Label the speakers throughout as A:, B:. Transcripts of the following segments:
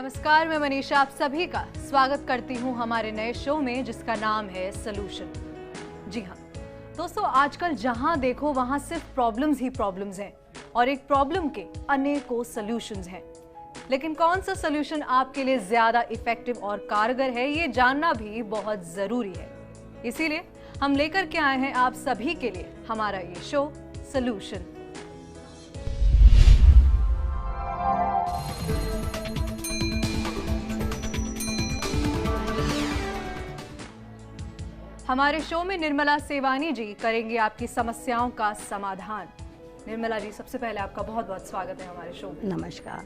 A: नमस्कार, मैं मनीषा आप सभी का स्वागत करती हूं हमारे नए शो में जिसका नाम है सॉल्यूशन। जी हाँ दोस्तों, आजकल जहां देखो वहां सिर्फ प्रॉब्लम्स ही प्रॉब्लम्स हैं और एक प्रॉब्लम के अनेकों सॉल्यूशंस हैं। लेकिन कौन सा सॉल्यूशन आपके लिए ज्यादा इफेक्टिव और कारगर है, ये जानना भी बहुत जरूरी है। इसीलिए हम लेकर के आए हैं आप सभी के लिए हमारा ये शो सॉल्यूशन। हमारे शो में निर्मला सेवानी जी करेंगे आपकी समस्याओं का समाधान। निर्मला जी, सबसे पहले आपका बहुत बहुत स्वागत है हमारे शो में।
B: नमस्कार।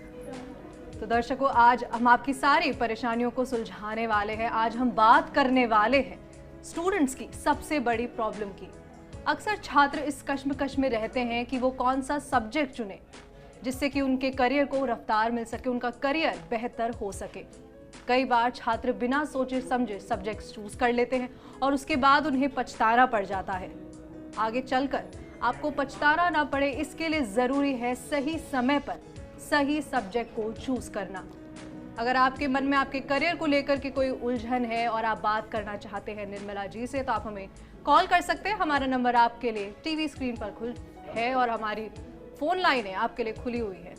A: तो दर्शकों, आज हम आपकी सारी परेशानियों को सुलझाने वाले हैं। आज हम बात करने वाले हैं स्टूडेंट्स की सबसे बड़ी प्रॉब्लम की। अक्सर छात्र इस कश्मकश में रहते हैं कि वो कौन सा सब्जेक्ट चुने जिससे कि उनके करियर को रफ्तार मिल सके, उनका करियर बेहतर हो सके। कई बार छात्र बिना सोचे समझे सब्जेक्ट चूज कर लेते हैं और उसके बाद उन्हें पछताना पड़ जाता है। आगे चलकर आपको पछताना ना पड़े, इसके लिए जरूरी है सही समय पर सही सब्जेक्ट को चूज करना। अगर आपके मन में आपके करियर को लेकर के कोई उलझन है और आप बात करना चाहते हैं निर्मला जी से, तो आप हमें कॉल कर सकते हैं। हमारा नंबर आपके लिए टीवी स्क्रीन पर खुल है और हमारी फोन लाइन है आपके लिए खुली हुई है।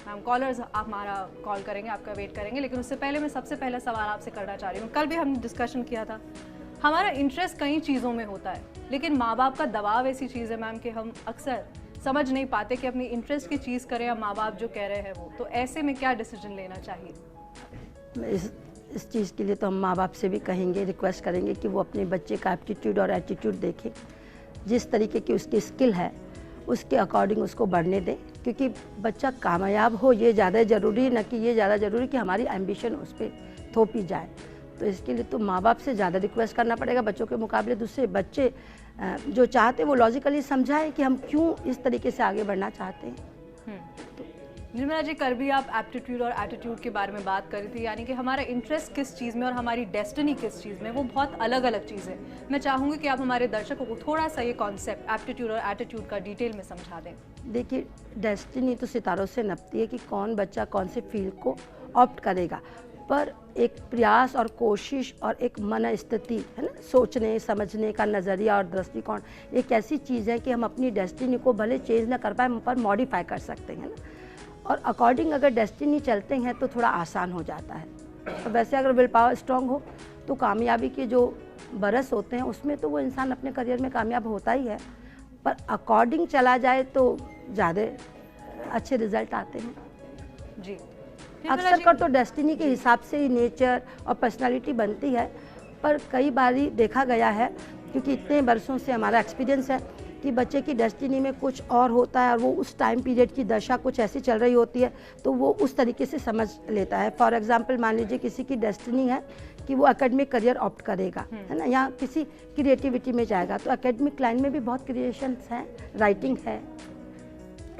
A: मैम, कॉलर्स हमारा कॉल करेंगे, आपका वेट करेंगे। लेकिन उससे पहले मैं सबसे पहला सवाल आपसे करना चाह रही हूँ। कल भी हमने डिस्कशन किया था, हमारा इंटरेस्ट कई चीज़ों में होता है, लेकिन माँ बाप का दबाव ऐसी चीज़ है मैम कि हम अक्सर समझ नहीं पाते कि अपनी इंटरेस्ट की चीज़ करें या माँ बाप जो कह रहे हैं वो। तो ऐसे में क्या डिसीजन लेना चाहिए?
B: इस चीज़ के लिए तो हम माँ बाप से भी कहेंगे, रिक्वेस्ट करेंगे कि वो अपने बच्चे का एप्टीट्यूड और एटीट्यूड देखें। जिस तरीके की उसकी स्किल है उसके अकॉर्डिंग उसको बढ़ने दें, क्योंकि बच्चा कामयाब हो ये ज़्यादा ज़रूरी है, न कि ये ज़्यादा ज़रूरी कि हमारी एम्बिशन उस पर थोपी जाए। तो इसके लिए तो माँ बाप से ज़्यादा रिक्वेस्ट करना पड़ेगा बच्चों के मुकाबले। दूसरे बच्चे जो चाहते हैं वो लॉजिकली समझाएं कि हम क्यों इस तरीके से आगे बढ़ना चाहते हैं।
A: निर्मला जी, कर भी आप एप्टीट्यूड और एटीट्यूड के बारे में बात कर रही थी, यानी कि हमारा इंटरेस्ट किस चीज़ में और हमारी डेस्टिनी किस चीज़ में, वो बहुत अलग अलग चीज़ है। मैं चाहूँगी कि आप हमारे दर्शकों को थोड़ा सा ये कॉन्सेप्ट एप्टीट्यूड और एटीट्यूड का डिटेल में समझा दें।
B: देखिए, डेस्टिनी तो सितारों से नपती है कि कौन बच्चा कौन से फील्ड को ऑप्ट करेगा, पर एक प्रयास और कोशिश और एक मन स्थिति है ना, सोचने समझने का नज़रिया और दृष्टिकोण एक ऐसी चीज़ है कि हम अपनी डेस्टिनी को भले चेंज ना कर पाए पर मॉडिफाई कर सकते हैं ना। और अकॉर्डिंग अगर डेस्टिनी चलते हैं तो थोड़ा आसान हो जाता है। तो वैसे अगर विल पावर स्ट्रांग हो तो कामयाबी के जो बरस होते हैं उसमें तो वो इंसान अपने करियर में कामयाब होता ही है, पर अकॉर्डिंग चला जाए तो ज़्यादा अच्छे रिजल्ट आते हैं।
A: जी,
B: अक्सर कर तो डेस्टिनी के हिसाब से ही नेचर और पर्सनालिटी बनती है, पर कई बार देखा गया है, क्योंकि इतने बरसों से हमारा एक्सपीरियंस है कि बच्चे की डेस्टिनी में कुछ और होता है और वो उस टाइम पीरियड की दशा कुछ ऐसी चल रही होती है तो वो उस तरीके से समझ लेता है। फॉर एग्जांपल, मान लीजिए किसी की डेस्टिनी है कि वो एकेडमिक करियर ऑप्ट करेगा, है ना, या किसी क्रिएटिविटी में जाएगा, तो एकेडमिक लाइन में भी बहुत क्रिएशंस हैं, राइटिंग है।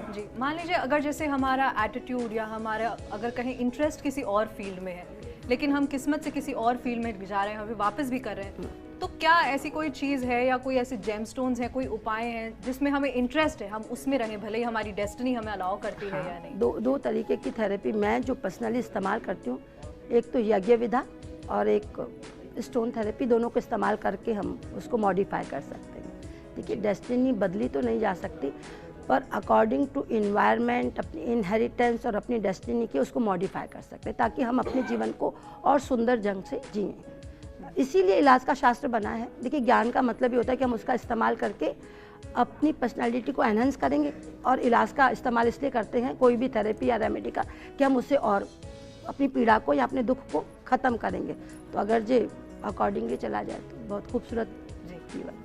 A: जी, मान लीजिए अगर जैसे हमारा एटीट्यूड या हमारा अगर कहीं इंटरेस्ट किसी और फील्ड में है, लेकिन हम किस्मत से किसी और फील्ड में जा रहे हैं, अभी वापस भी कर रहे हैं, तो क्या ऐसी कोई चीज़ है या कोई ऐसे जेमस्टोन्स हैं, कोई उपाय हैं जिसमें हमें इंटरेस्ट है, हम उसमें रहें, भले ही हमारी डेस्टिनी हमें अलाउ करती है या नहीं?
B: दो तरीके की थेरेपी मैं जो पर्सनली इस्तेमाल करती हूँ, एक तो यज्ञ विधा और एक स्टोन थेरेपी, दोनों को इस्तेमाल करके हम उसको मॉडिफाई कर सकते हैं। देखिए, डेस्टिनी बदली तो नहीं जा सकती, पर अकॉर्डिंग टू इन्वायरमेंट, अपनी इनहेरिटेंस और अपनी डेस्टिनी के उसको मॉडिफाई कर सकते हैं ताकि हम अपने जीवन को और सुंदर ढंग से जिएं। इसीलिए इलाज का शास्त्र बना है। देखिए, ज्ञान का मतलब ये होता है कि हम उसका इस्तेमाल करके अपनी पर्सनालिटी को एनहांस करेंगे, और इलाज का इस्तेमाल इसलिए करते हैं कोई भी थेरेपी या रेमेडी का कि हम उससे और अपनी पीड़ा को या अपने दुख को ख़त्म करेंगे। तो अगर जे अकॉर्डिंगली चला जाए तो बहुत खूबसूरत जीवन।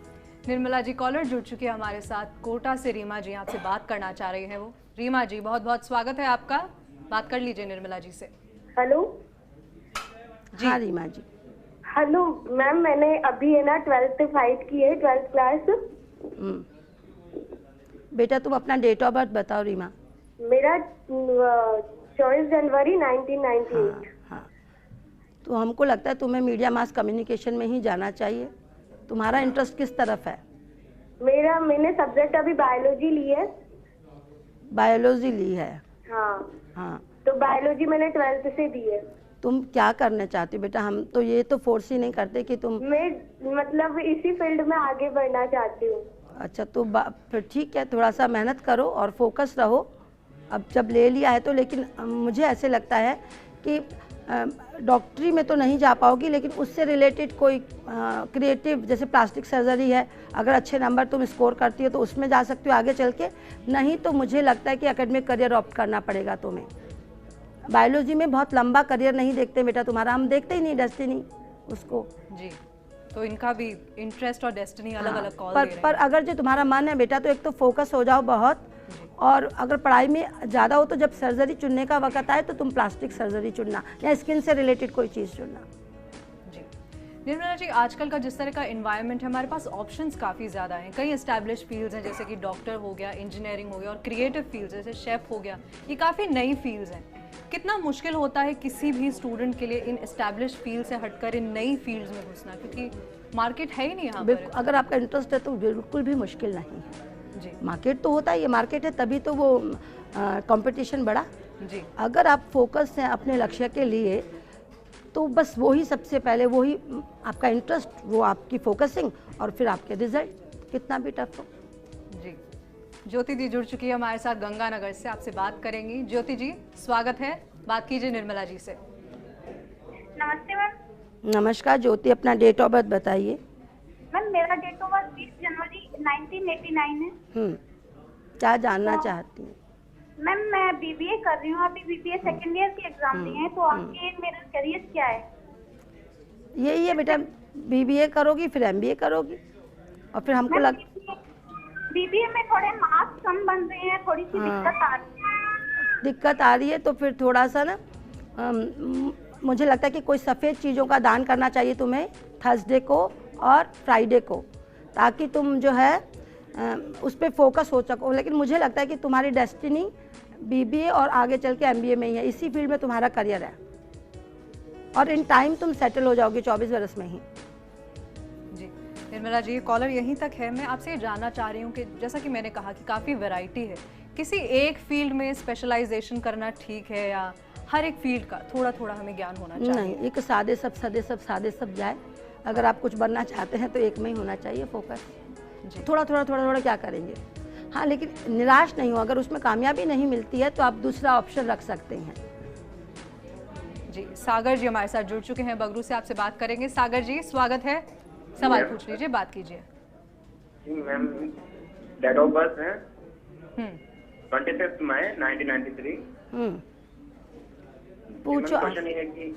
A: निर्मला जी, कॉलर जुड़ चुके हैं हमारे साथ, कोटा से रीमा जी आपसे बात करना चाह रही हैं वो। रीमा जी, बहुत बहुत स्वागत है आपका, बात कर लीजिए निर्मला जी से।
C: हेलो
B: जी। हाँ रीमा जी।
C: हेलो मैम, मैंने अभी है ना 12th फाइट की है, 12th क्लास।
B: बेटा तुम अपना डेट ऑफ बर्थ बताओ रीमा।
C: मेरा 24 जनवरी 1998।
B: हाँ, तो हमको लगता है तुम्हें मीडिया मास कम्युनिकेशन में ही जाना चाहिए। तुम्हारा इंटरेस्ट किस तरफ है?
C: मैंने सब्जेक्ट अभी बायोलॉजी ली है।
B: बायोलॉजी ली है?
C: हाँ।
B: हाँ,
C: तो बायोलॉजी मैंने 12th से दी है।
B: तुम क्या करना चाहती हो बेटा? हम तो ये तो फोर्स ही नहीं करते कि तुम।
C: मैं मतलब इसी फील्ड में आगे बढ़ना चाहती हूँ।
B: अच्छा तो फिर ठीक है, थोड़ा सा मेहनत करो और फोकस रहो। अब जब ले लिया है तो, लेकिन मुझे ऐसे लगता है कि डॉक्टरी में तो नहीं जा पाओगी, लेकिन उससे रिलेटेड कोई क्रिएटिव, जैसे प्लास्टिक सर्जरी है, अगर अच्छे नंबर तुम स्कोर करती हो तो उसमें जा सकती हो आगे चल के। नहीं तो मुझे लगता है कि एकेडमिक करियर ऑप्ट करना पड़ेगा तुम्हें। बायोलॉजी में बहुत लंबा करियर नहीं देखते बेटा तुम्हारा, हम देखते ही नहीं डेस्टिनी उसको
A: जी। तो इनका भी इंटरेस्ट और डेस्टिनी अलग अलग कॉल
B: पर,
A: दे रहे हैं।
B: पर अगर जो तुम्हारा मन है बेटा, तो एक तो फोकस हो जाओ बहुत, और अगर पढ़ाई में ज़्यादा हो तो जब सर्जरी चुनने का वक्त आए तो तुम प्लास्टिक सर्जरी चुनना या स्किन से रिलेटेड कोई चीज़ चुनना।
A: जी निर्मला जी, आजकल का जिस तरह का एनवायरनमेंट है, हमारे पास ऑप्शंस काफ़ी ज़्यादा हैं। कई एस्टैब्लिश फील्ड्स हैं, जैसे कि डॉक्टर हो गया, इंजीनियरिंग हो गया, और क्रिएटिव फील्ड्स जैसे शेफ़ हो गया, ये काफ़ी नई फील्ड्स हैं। कितना मुश्किल होता है किसी भी स्टूडेंट के लिए इन एस्टैब्लिश फील्ड से हटकर इन नई फील्ड्स में घुसना, क्योंकि मार्केट है ही नहीं यहाँ पर।
B: अगर आपका इंटरेस्ट है तो बिल्कुल भी मुश्किल नहीं है
A: जी।
B: मार्केट तो होता है, ये मार्केट है तभी तो वो कंपटीशन बढ़ा।
A: जी।
B: अगर आप फोकस हैं अपने लक्ष्य के लिए तो बस वही सबसे पहले, वही आपका इंटरेस्ट, वो आपकी फोकसिंग, और फिर आपके रिजल्ट कितना भी टफ हो।
A: जी। ज्योति जी जुड़ चुकी है हमारे साथ गंगानगर से, आपसे बात करेंगी। ज्योति जी स्वागत है, बात कीजिए निर्मला जी से।
C: नमस्ते मैम।
B: नमस्कार ज्योति, अपना डेट ऑफ बर्थ बताइए।
C: मैम मेरा डेट ऑफ बर्थ 20 जनवरी 1989 है।
B: क्या जानना चाहती हैं?
C: मैम मैं बीबीए कर रही हूँ, अभी बीबीए सेकंड ईयर के एग्जाम दिए हैं, तो आगे मेरा करियर क्या है?
B: यही है बेटा, बीबीए करोगी फिर एमबीए करोगी, और फिर हमको
C: बीबीए में थोड़े मार्क्स कम बन रहे हैं, थोड़ी सी दिक्कत आ रही है।
B: तो फिर थोड़ा सा ना मुझे लगता है कि कोई सफ़ेद चीज़ों का दान करना चाहिए तुम्हें थर्सडे को और फ्राइडे को, ताकि तुम जो है उस पर फोकस हो सको। लेकिन मुझे लगता है कि तुम्हारी डेस्टिनी बीबीए और आगे चल के एमबीए में ही है, इसी फील्ड में तुम्हारा करियर है, और इन टाइम तुम सेटल हो जाओगे 24 वर्ष में ही।
A: जी निर्मला जी, कॉलर यहीं तक है। मैं आपसे ये जानना चाह रही हूँ कि जैसा कि मैंने कहा कि काफ़ी वैरायटी है, किसी एक फील्ड में स्पेशलाइजेशन करना ठीक है, या हर एक फील्ड का थोड़ा थोड़ा हमें ज्ञान होना चाहिए?
B: नहीं, एक सादे सब जाए। अगर आप कुछ बनना चाहते हैं तो एक में ही होना चाहिए फोकस। थोड़ा थोड़ा क्या करेंगे। हाँ, लेकिन निराश नहीं हो, अगर उसमें कामयाबी नहीं मिलती है तो आप दूसरा ऑप्शन रख सकते हैं।
A: जी सागर जी हमारे साथ जुड़ चुके हैं बगरू से, आपसे बात करेंगे। सागर जी स्वागत है, सवाल पूछ लीजिए, बात कीजिए।
D: मैम डेट ऑफ बर्थ है 25 मई 1993।
B: पूछो।
D: क्वेश्चन ये है कि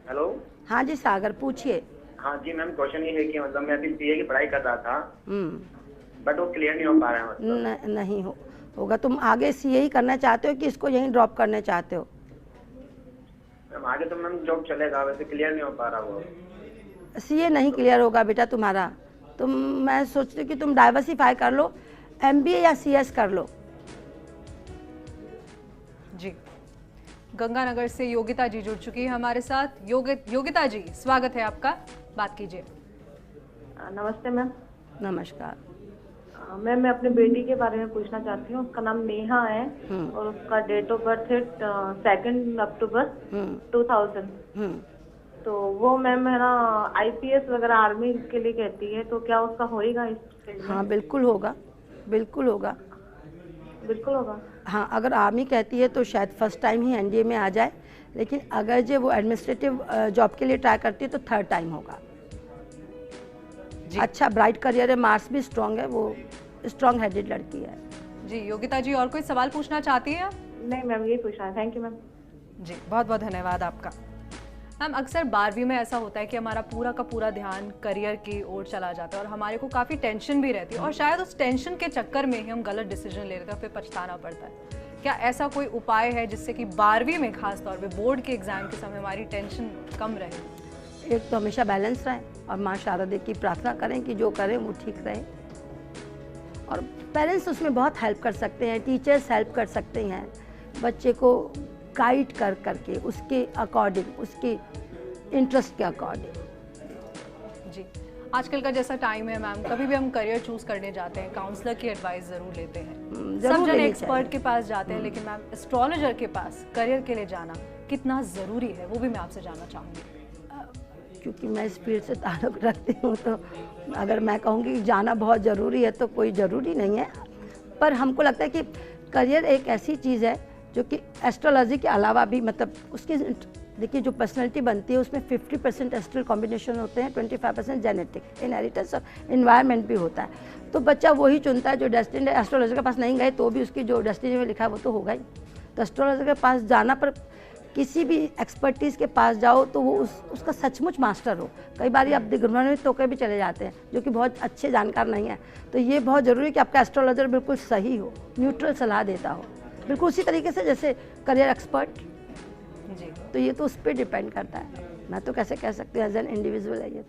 D: हेलो।
B: हाँ जी सागर पूछिए।
D: हाँ जी मैम, क्वेश्चन ये है कि मतलब मैं अभी सीए की पढ़ाई कर रहा था, बट वो क्लियर नहीं हो पा रहा है। मतलब
B: नहीं होगा। तुम आगे सीए ही करना चाहते हो कि इसको यहीं ड्रॉप करना चाहते हो?
D: मैम आगे तो मैम जॉब चलेगा, वैसे क्लियर नहीं हो पा रहा वो।
B: सीए नहीं क्लियर होगा बेटा तुम्हारा। मैं सोचती हूँ कि तुम डाइवर्सिफाई कर लो, एमबीए या सीएस कर लो।
A: जी गंगानगर से योगिता जी जुड़ चुकी है हमारे साथ। योगिता जी स्वागत है आपका, बात कीजिए।
E: नमस्ते मैम।
B: नमस्कार
E: मैम, मैं अपने बेटी के बारे में पूछना चाहती हूँ। उसका नाम नेहा है और उसका डेट ऑफ बर्थ है 2 अक्टूबर 2000। तो वो मैम है ना आईपीएस वगैरह आर्मी के लिए कहती है, तो क्या उसका होएगा इस फील्ड में?
B: हाँ बिल्कुल होगा, बिल्कुल होगा।
E: बिल्कुल होगा।
B: हाँ, अगर आर्मी कहती है तो शायद फर्स्ट टाइम ही एनडीए में आ जाए, लेकिन अगर जो वो एडमिनिस्ट्रेटिव जॉब के लिए ट्राई करती है तो थर्ड टाइम होगा। अच्छा ब्राइट करियर है, मार्क्स भी स्ट्रांग है, वो स्ट्रांग हेडेड लड़की है।
A: जी योगिता जी, और कोई सवाल पूछना चाहती हैं?
E: नहीं मैम, यही पूछना है। Thank you ma'am.
A: जी बहुत बहुत धन्यवाद आपका। मैम अक्सर 12वीं में ऐसा होता है कि हमारा पूरा का पूरा ध्यान करियर की ओर चला जाता है और हमारे को काफ़ी टेंशन भी रहती है, और शायद उस टेंशन के चक्कर में ही हम गलत डिसीजन ले लेते हैं, फिर पछताना पड़ता है। क्या ऐसा कोई उपाय है जिससे कि 12वीं में खास तौर पे बोर्ड के एग्जाम के समय हमारी टेंशन कम रहे?
B: एक तो हमेशा बैलेंस रहे और माँ शारदा की प्रार्थना करें कि जो करें वो ठीक रहे, और पेरेंट्स उसमें बहुत हेल्प कर सकते हैं, टीचर्स हेल्प कर सकते हैं बच्चे को गाइड करके उसके अकॉर्डिंग, उसके इंटरेस्ट के अकॉर्डिंग।
A: जी आजकल का जैसा टाइम है मैम, कभी भी हम करियर चूज करने जाते हैं काउंसलर की एडवाइस जरूर लेते हैं, सब जन एक्सपर्ट के पास जाते हैं, लेकिन मैम एस्ट्रोलॉजर के पास करियर के लिए जाना कितना ज़रूरी है वो भी मैं आपसे जानना चाहूँगी।
B: क्योंकि मैं इस फील्ड से ताल्लुक़ रखती हूँ, तो अगर मैं कहूँगी जाना बहुत ज़रूरी है तो कोई ज़रूरी नहीं है, पर हमको लगता है कि करियर एक ऐसी चीज़ है जो कि एस्ट्रोलॉजी के अलावा भी, मतलब उसकी देखिए जो पर्सनैलिटी बनती है उसमें 50% एस्ट्रल कॉम्बिनेशन होते हैं, 25% जेनेटिक, इनहेरिटेंस और इन्वायरमेंट भी होता है। तो बच्चा वही चुनता है जो डेस्टिनी है। एस्ट्रोलॉजर के पास नहीं गए तो भी उसकी जो डेस्टिनी में लिखा है वो तो होगा ही। तो एस्ट्रोलॉजर के पास जाना, पर किसी भी एक्सपर्टीज़ के पास जाओ तो वो उसका सचमुच मास्टर हो। कई बार आप दिग्भ्रमण में तो भी चले जाते हैं जो कि बहुत अच्छे जानकार नहीं है। तो ये बहुत ज़रूरी है कि आपका एस्ट्रोलॉजर बिल्कुल सही हो, न्यूट्रल सलाह देता हो, बिल्कुल उसी तरीके से जैसे करियर एक्सपर्ट
A: जी।
B: तो ये तो उस पर डिपेंड करता है। मैं तो कैसे कह सकती हूँ एज एन इंडिविजुअल है ये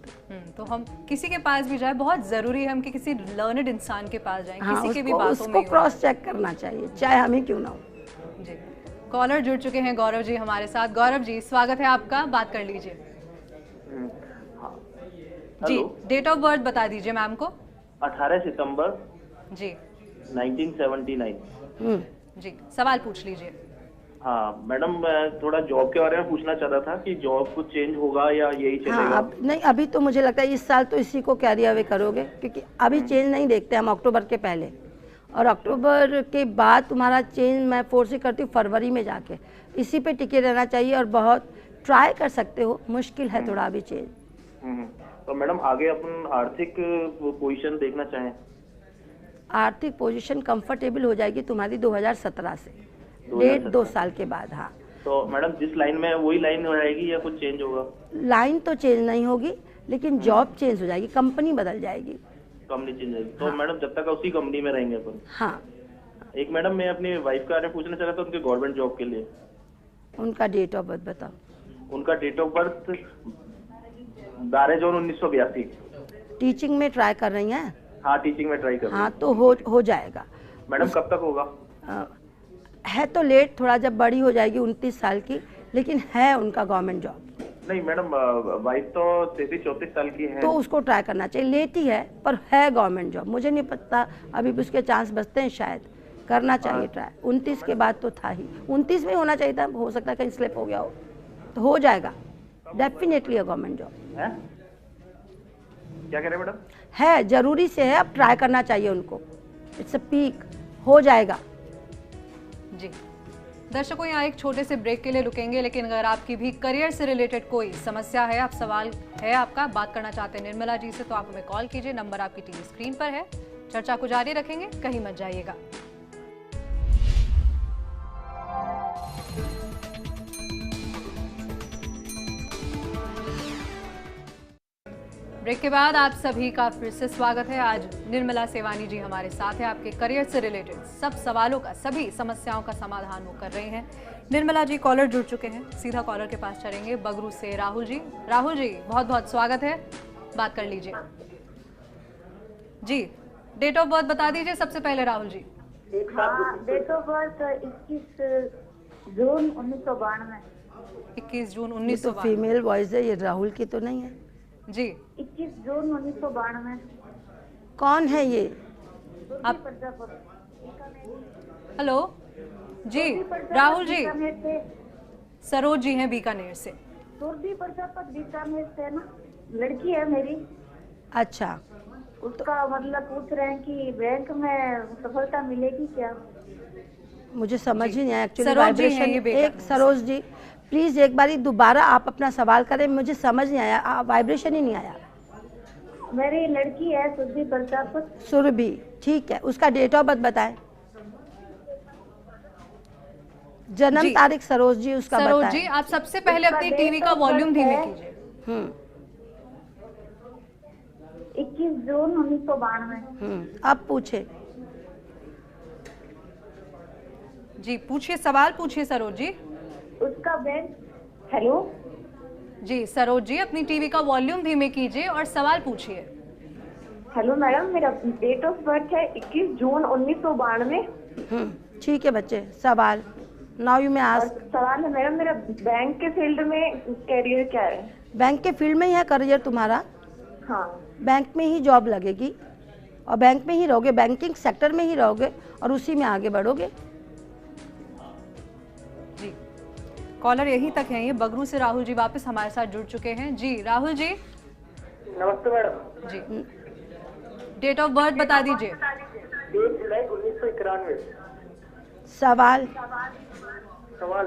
A: तो हम किसी के पास भी जाए, बहुत ज़रूरी है हम कि किसी लर्नड इंसान के पास जाएं,
B: हाँ,
A: किसी के भी बातों
B: उसको
A: में
B: क्रॉस चेक करना चाहिए, चाहे हम ही क्यों ना हो।
A: जी। कॉलर जुड़ चुके हैं गौरव जी हमारे साथ। गौरव जी स्वागत है आपका, बात कर लीजिए। जी, डेट ऑफ बर्थ बता दीजिए मैम को।
F: 18 सितंबर
A: जी
F: 1979।
A: जी, सवाल पूछ लीजिए।
F: हाँ मैडम, मैं थोड़ा जॉब के बारे में पूछना चाहता था कि जॉब कुछ चेंज होगा या यही चलेगा?
B: हाँ, अब नहीं, अभी तो मुझे लगता है इस साल तो इसी को कैरी अवे करोगे, क्योंकि अभी चेंज नहीं देखते हम अक्टूबर के पहले, और अक्टूबर के बाद तुम्हारा चेंज मैं फोर्स ही करती हूँ फरवरी में जाके। इसी पे टिके रहना चाहिए और बहुत ट्राई कर सकते हो, मुश्किल है थोड़ा अभी चेंज।
F: तो मैडम आगे अपन आर्थिक पोजीशन देखना चाहें?
B: आर्थिक पोजीशन कंफर्टेबल हो जाएगी तुम्हारी 2017 से, 1.5-2 साल के बाद। हाँ,
F: तो मैडम जिस लाइन में वही लाइन हो जाएगी या कुछ चेंज होगा?
B: लाइन तो चेंज नहीं होगी, लेकिन जॉब चेंज हो जाएगी, कंपनी बदल जाएगी।
F: कंपनी चेंज होगी तो
B: हाँ।
F: मैडम जब तक उसी कंपनी में रहेंगे अपन?
B: हाँ।
F: एक मैडम मैं अपनी वाइफ के बारे में पूछना चाह रहा था, उनके गवर्नमेंट जॉब के लिए।
B: उनका डेट ऑफ बर्थ बताओ।
F: उनका डेट ऑफ बर्थ 12 जून 1982।
B: टीचिंग में ट्राई कर रही हैं?
F: हाँ, टीचिंग में ट्राई कर रही
B: हाँ, तो हो जाएगा।
F: मैडम कब तक होगा?
B: है तो लेट थोड़ा, जब बड़ी हो जाएगी 29 साल की, लेकिन है उनका गवर्नमेंट जॉब।
F: नहीं मैडम, वाइफ तो 33-34 साल की है।
B: तो उसको ट्राई करना चाहिए, लेट ही है पर है गवर्नमेंट जॉब। मुझे नहीं पता, अभी भी उसके चांस बचते हैं, शायद करना चाहिए ट्राई। 29 के बाद तो था ही, 29 में होना चाहिए था, हो सकता है कहीं स्लिप हो गया हो, तो हो जाएगा डेफिनेटली है गवर्नमेंट जॉब।
F: है? क्या कह रहे हैं मैडम?
B: है, जरूरी से है, अब ट्राई करना चाहिए उनको। इट्स अ पीक, हो जाएगा।
A: जी दर्शकों, यहाँ एक छोटे से ब्रेक के लिए रुकेंगे, लेकिन अगर आपकी भी करियर से रिलेटेड कोई समस्या है, आप सवाल है आपका, बात करना चाहते हैं निर्मला जी से, तो आप हमें कॉल कीजिए। नंबर आपकी टीवी स्क्रीन पर है। चर्चा को जारी रखेंगे, कहीं मत जाइएगा। ब्रेक के बाद आप सभी का फिर से स्वागत है। आज निर्मला सेवानी जी हमारे साथ है। आपके करियर से रिलेटेड सब सवालों का, सभी समस्याओं का समाधान वो कर रहे हैं। निर्मला जी, कॉलर जुड़ चुके हैं, सीधा कॉलर के पास चलेंगे। बगरू से राहुल जी। राहुल जी बहुत बहुत स्वागत है, बात कर लीजिए। जी, डेट ऑफ बर्थ बता दीजिए सबसे पहले राहुल जी।
C: हाँ, डेट ऑफ बर्थ 21 जून 1992।
A: 21 जून
B: ये तो
A: 1992।
B: फीमेल वॉइस है, ये राहुल की तो नहीं है
A: जी।
C: 21 जून 1992।
B: कौन है ये?
A: आप हेलो जी, राहुल जी, सरोज जी हैं बीकानेर से।
C: सुरभि प्रजापति बीकानेर से ना, लड़की है मेरी।
B: अच्छा,
C: उसका मतलब पूछ रहे हैं कि बैंक में सफलता मिलेगी क्या?
B: मुझे समझ ही नहीं आया एक्चुअली।
A: सरोज जी हैं ये
B: वाइब्रेशन,
A: बेटा।
B: एक सरोज जी प्लीज एक बारी दोबारा आप अपना सवाल करें, मुझे समझ नहीं आया, वाइब्रेशन ही नहीं आया।
C: मेरी लड़की है सुरभि प्रजापति।
B: सुरभि, ठीक है, उसका डेट ऑफ बर्थ बताएं। जन्म
A: जी।
B: तारीख सरोज जी उसका
A: सरोज
B: बताएं।
A: जी, आप सबसे पहले अपनी टीवी का वॉल्यूम धीमे कीजिए।
C: 21 जून 1992।
B: अब पूछे
A: जी, पूछिए, सवाल पूछिए सरोज जी।
C: उसका बैंक। हेलो
A: जी सरोज जी, अपनी टीवी का वॉल्यूम धीमे कीजिए और सवाल पूछिए।
E: हेलो मैडम, मेरा डेट ऑफ बर्थ है 21 जून 1992।
B: ठीक है बच्चे, सवाल नाउ यू में आस्क।
E: सवाल है मैडम, मेरा बैंक के फील्ड में कैरियर क्या है?
B: बैंक के फील्ड में ही है करियर तुम्हारा।
E: हाँ,
B: बैंक में ही जॉब लगेगी और बैंक में ही रहोगे, बैंकिंग सेक्टर में ही रहोगे और उसी में आगे बढ़ोगे।
A: जी, कॉलर यहीं तक है, ये बगरू से राहुल जी वापस हमारे साथ जुड़ चुके हैं। जी राहुल जी।
G: नमस्ते madam
A: ji, date of birth बता दीजिए।
G: 1 जुलाई 1991।
B: सवाल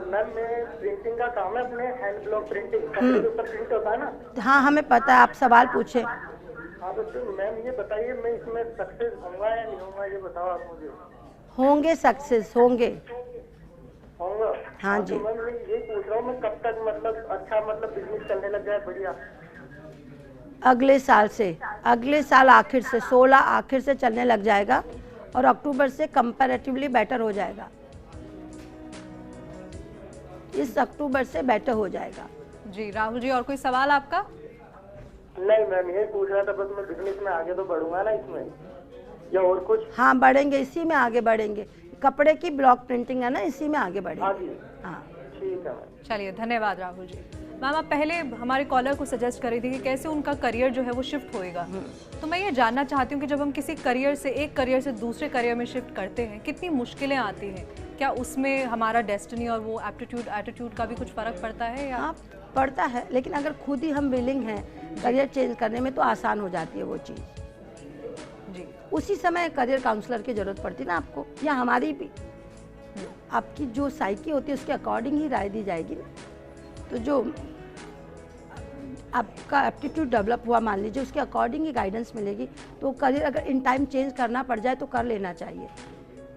G: मैम, मैं प्रिंटिंग का काम है, अपने हैंड ब्लॉक प्रिंटिंग, कपड़े के ऊपर प्रिंट होता है ना।
B: हाँ, हमें पता है, आप सवाल पूछे।
G: हाँ तो मैम ये बताइए, मैं इसमें सक्सेस होऊंगा या नहीं होऊंगा, ये बताओ आप मुझे।
B: होंगे, सक्सेस होंगे।
G: होऊंगा?
B: हाँ जी।
G: तो मैम मैं ये पूछ रहा हूँ, मैं कब तक मतलब अच्छा बिजनेस चलने लग जाए बढ़िया?
B: अगले साल से, अगले साल आखिर से, 16 आखिर से चलने लग जाएगा और अक्टूबर से कंपैरेटिवली बेटर हो जाएगा। इस अक्टूबर से बेटर हो जाएगा।
A: जी राहुल जी, और कोई सवाल आपका?
G: नहीं मैम, ये पूछ रहा था बस, मैं बिजनेस में आगे तो बढ़ूंगा ना इसमें, या और कुछ?
B: हाँ, बढ़ेंगे, इसी में आगे बढ़ेंगे। कपड़े की ब्लॉक प्रिंटिंग है ना, इसी में आगे बढ़ेंगे।
G: हाँ जी।
B: हाँ
G: ठीक है मैम।
A: चलिए, धन्यवाद राहुल जी। मैम, आप पहले हमारे कॉलर को सजेस्ट कर रही थी कि कैसे उनका करियर जो है वो शिफ्ट होएगा, तो मैं ये जानना चाहती हूँ कि जब हम किसी करियर से, एक करियर से दूसरे करियर में शिफ्ट करते हैं, कितनी मुश्किलें आती हैं? क्या उसमें हमारा डेस्टिनी और वो एटीट्यूड का भी कुछ फ़र्क पड़ता है या?
B: हाँ, पड़ता है, लेकिन अगर खुद ही हम विलिंग हैं करियर चेंज करने में तो आसान हो जाती है वो चीज़।
A: जी।
B: उसी समय करियर काउंसलर की ज़रूरत पड़ती है ना आपको, या हमारी भी। आपकी जो साइकी होती है उसके अकॉर्डिंग ही राय दी जाएगी ना। तो जो आपका एप्टीट्यूड डेवलप हुआ मान लीजिए, उसके अकॉर्डिंग ही गाइडेंस मिलेगी। तो करियर अगर इन टाइम चेंज करना पड़ जाए तो कर लेना चाहिए,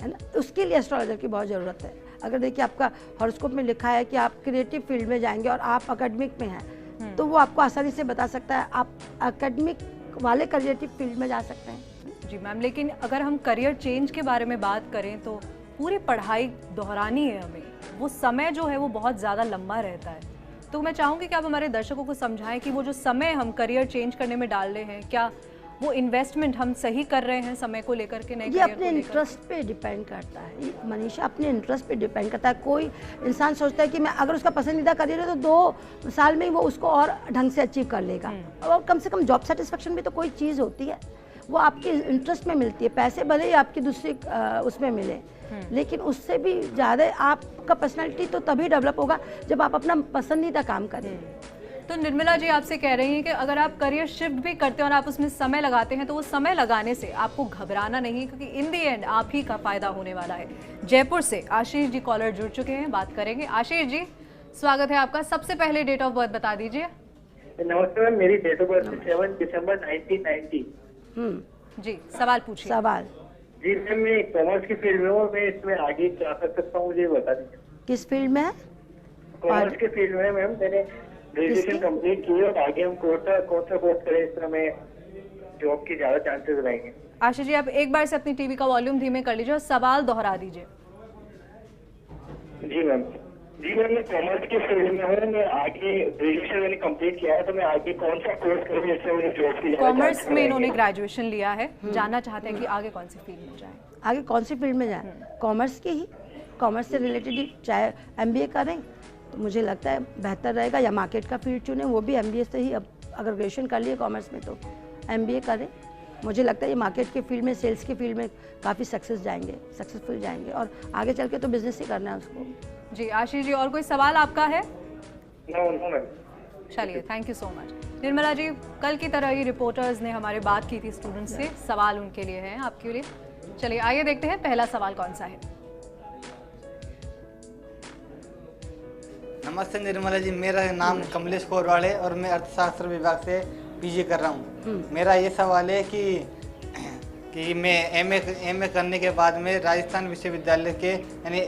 B: है ना। उसके लिए एस्ट्रोलॉजर की बहुत ज़रूरत है। अगर देखिए आपका हॉरोस्कोप में लिखा है कि आप क्रिएटिव फील्ड में जाएंगे और आप एकेडमिक में हैं, तो वो आपको आसानी से बता सकता है आप एकेडमिक वाले क्रिएटिव फील्ड में जा सकते हैं।
A: जी मैम, लेकिन अगर हम करियर चेंज के बारे में बात करें तो पूरी पढ़ाई दोहरानी है हमें, वो समय जो है वो बहुत ज़्यादा लंबा रहता है। तो मैं चाहूँगी कि आप हमारे दर्शकों को समझाएं कि वो जो समय हम करियर चेंज करने में डाल रहे हैं, क्या वो इन्वेस्टमेंट हम सही कर रहे हैं समय को लेकर के? नहीं,
B: ये अपने इंटरेस्ट पे डिपेंड करता है। ये मनीषा, अपने इंटरेस्ट पे डिपेंड करता है। कोई इंसान सोचता है कि मैं, अगर उसका पसंदीदा करियर है तो 2 साल में ही वो उसको और ढंग से अचीव कर लेगा। और कम से कम जॉब सेटिस्फेक्शन भी तो कोई चीज़ होती है, वो आपके इंटरेस्ट में मिलती है। पैसे भले ही आपकी दूसरी उसमें मिले, लेकिन उससे भी ज़्यादा आपका पर्सनैलिटी तो तभी डेवलप होगा जब आप अपना पसंदीदा काम करें।
A: तो निर्मला जी आपसे कह रही हैं कि अगर आप करियर शिफ्ट भी करते हैं और आप उसमें समय लगाते हैं तो वो समय लगाने से आपको घबराना नहीं, क्योंकि इन दी एंड आप ही का फायदा होने वाला है। जयपुर से आशीष जी कॉलर जुड़ चुके हैं, बात करेंगे। आशीष जी, स्वागत है आपका। सबसे पहले डेट ऑफ बर्थ बता दीजिए।
G: नमस्ते मैम, मेरी डेट ऑफ बर्थ 7 दिसंबर 1990।
A: जी, सवाल पूछिए।
B: सवाल।
G: जी मैम, मैं कॉमर्स की फील्ड में हूँ, मैं इसमें आगे क्या कर सकता हूँ मुझे बता दीजिए।
B: किस फील्ड में है?
G: कॉमर्स के फील्ड में मैम, मैंने ग्रेजुएशन कंप्लीट की और आगे हम कौन सा कोर्स करें, इस समय जॉब की ज्यादा चांसेस रहेंगे?
A: आशीष जी, आप एक बार से अपनी टीवी का वॉल्यूम धीमे कर लीजिए और सवाल दोहरा दीजिए।
G: जी मैम, मैं कॉमर्स के फील्ड में हूँ, मैं आगे ग्रेजुएशन मैंने कंप्लीट किया है, तो मैं आगे कौन सा कोर्स करूँ जिससे मुझे जॉब की?
A: कॉमर्स में इन्होंने ग्रेजुएशन लिया है, जानना चाहते हैं कि आगे कौन सी फील्ड में जाए।
B: आगे कौन सी फील्ड में जाए? कॉमर्स की ही, कॉमर्स से रिलेटेड ही, चाहे MBA करें तो मुझे लगता है बेहतर रहेगा, या मार्केट का फील्ड चुने, वो भी MBA से ही। अब अगर ग्रेजुएशन कर लिए कॉमर्स में तो MBA करें। मुझे लगता है ये मार्केट के फील्ड में, सेल्स के फील्ड में काफ़ी सक्सेसफुल जाएंगे और आगे चल के तो बिजनेस ही करना है उसको।
A: जी आशीष जी, और कोई सवाल आपका है?
G: No ma'am.
A: चलिए, thank you so much. Nirmala ji, कल की तरह ही रिपोर्टर्स ने हमारे बात की थी स्टूडेंट्स से, सवाल उनके लिए हैं, आपके लिए। चलिए आइए देखते हैं पहला सवाल कौन सा है।
H: नमस्ते निर्मला जी, मेरा नाम कमलेश कोरवाल है और मैं अर्थशास्त्र विभाग से PG कर रहा हूँ। मेरा ये सवाल है कि मैं MA करने के बाद में राजस्थान विश्वविद्यालय के यानी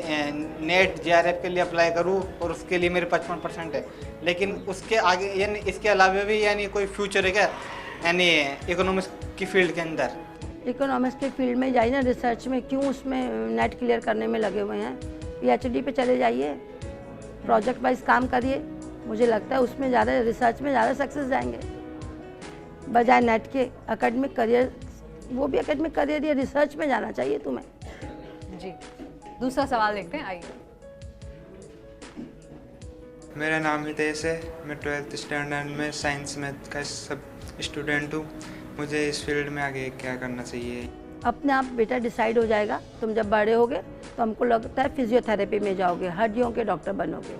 H: नेट JRF के लिए अप्लाई करूँ और उसके लिए मेरे 55% है, लेकिन उसके आगे यानी इसके अलावा भी यानी कोई फ्यूचर है क्या, यानी इकोनॉमिक्स की फील्ड के अंदर?
B: इकोनॉमिक्स के फील्ड में जाइए ना, रिसर्च में क्यों उसमें नेट क्लियर करने में लगे हुए हैं? PhD पे चले जाइए, प्रोजेक्ट वाइज काम करिए। मुझे लगता है उसमें ज़्यादा, रिसर्च में ज़्यादा सक्सेस जाएंगे बजाय नेट के। एकेडमिक करियर, वो भी एकेडमिक करियर या रिसर्च में जाना चाहिए तुम्हें।
A: जी, दूसरा सवाल देखते हैं, आइए।
I: मेरा नाम हितेश है, मैं 12th स्टैंडर्ड में साइंस मैथ का सब स्टूडेंट हूँ। मुझे इस फील्ड में आगे क्या करना चाहिए?
B: अपने आप बेटा डिसाइड हो जाएगा। तुम जब बड़े होगे तो हमको लगता है फिजियोथेरेपी में जाओगे, हड्डियों के डॉक्टर बनोगे।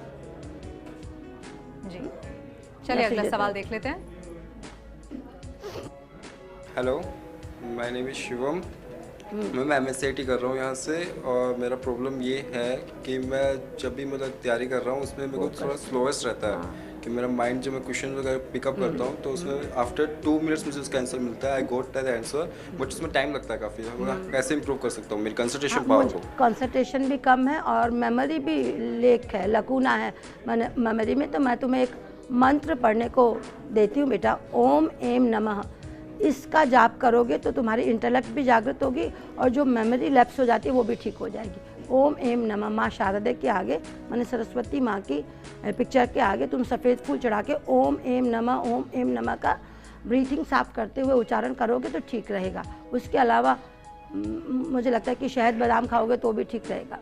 A: चलिए अगला सवाल देख लेते हैं।
J: Hello, my name is Shivam. मैं MSCIT कर रहा हूँ यहाँ से, और मेरा प्रॉब्लम ये है कि मैं जब भी मतलब तैयारी कर रहा हूँ उसमें मेरे को थोड़ा स्लोएस्ट रहता है कि मेरा माइंड जब मैं क्वेश्चन वगैरह पिकअप करता हूँ तो उसमें आफ्टर 2 मिनट्स मुझे उसका आंसर मिलता है, आई गोट द आंसर, बट उसमें टाइम लगता है काफ़ी। मैं कैसे इंप्रूव कर सकता हूँ मेरी कंसंट्रेशन पावर को?
B: कंसंट्रेशन भी कम है और मेमोरी भी लेक है, लकूना है मेमोरी में। तो मैं तुम्हें एक मंत्र पढ़ने को देती हूँ बेटा, ओम एम नमः। इसका जाप करोगे तो तुम्हारी इंटेलेक्ट भी जागृत होगी और जो मेमोरी लैप्स हो जाती है वो भी ठीक हो जाएगी। ओम एम नमः। माँ शारदा के आगे, माने सरस्वती माँ की पिक्चर के आगे तुम सफ़ेद फूल चढ़ा के ओम एम नमः का ब्रीथिंग साफ करते हुए उच्चारण करोगे तो ठीक रहेगा। उसके अलावा मुझे लगता है कि शहद बादाम खाओगे तो भी ठीक रहेगा।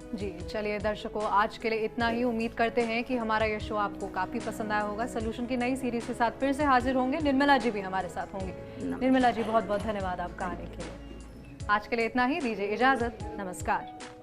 A: जी चलिए दर्शकों, आज के लिए इतना ही। उम्मीद करते हैं कि हमारा ये शो आपको काफ़ी पसंद आया होगा। सोल्यूशन की नई सीरीज के साथ फिर से हाजिर होंगे। निर्मला जी भी हमारे साथ होंगी। निर्मला जी बहुत बहुत धन्यवाद आपका आने के लिए। आज के लिए इतना ही, दीजिए इजाज़त, नमस्कार।